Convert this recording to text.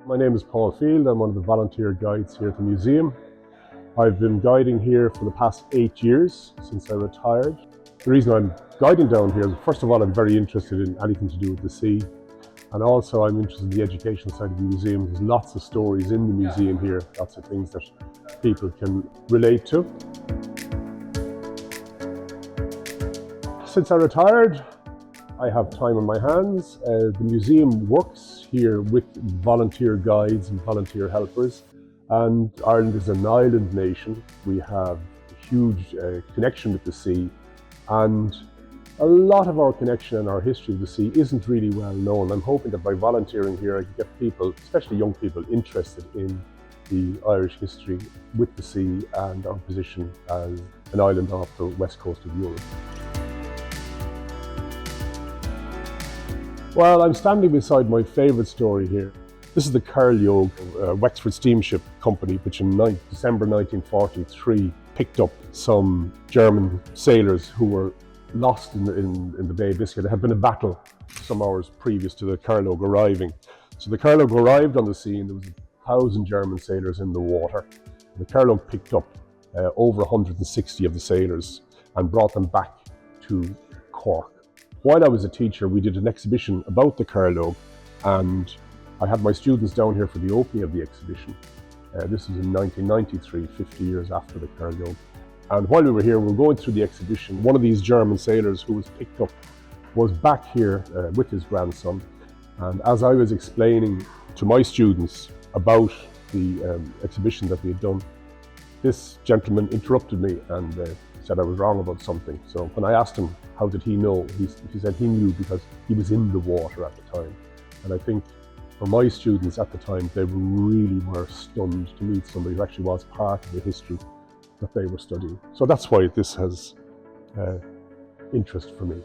My name is Paul Field. I'm one of the volunteer guides here at the museum. I've been guiding here for the past 8 years since I retired. The reason I'm guiding down here is, first of all, I'm very interested in anything to do with the sea. And also I'm interested in the education side of the museum. There's lots of stories in the museum here, lots of things that people can relate to. Since I retired, I have time on my hands. The museum works here with volunteer guides and volunteer helpers. And Ireland is an island nation. We have a huge connection with the sea. And a lot of our connection and our history of the sea isn't really well known. I'm hoping that by volunteering here, I can get people, especially young people, interested in the Irish history with the sea and our position as an island off the west coast of Europe. Well, I'm standing beside my favourite story here. This is the Laoghaire, Wexford Steamship Company, which in December 1943 picked up some German sailors who were lost in the Bay of Biscay. There had been a battle some hours previous to the Laoghaire arriving. So the Laoghaire arrived on the scene. There was 1,000 German sailors in the water. The Laoghaire picked up over 160 of the sailors and brought them back to Cork. While I was a teacher, we did an exhibition about the Laoghaire, and I had my students down here for the opening of the exhibition. This was in 1993, 50 years after the Laoghaire. And while we were here, we were going through the exhibition. One of these German sailors who was picked up was back here with his grandson. And as I was explaining to my students about the exhibition that we had done, this gentleman interrupted me and said I was wrong about something. So when I asked him how did he know, he said he knew because he was in the water at the time. And I think for my students at the time, they really were stunned to meet somebody who actually was part of the history that they were studying. So that's why this has interest for me.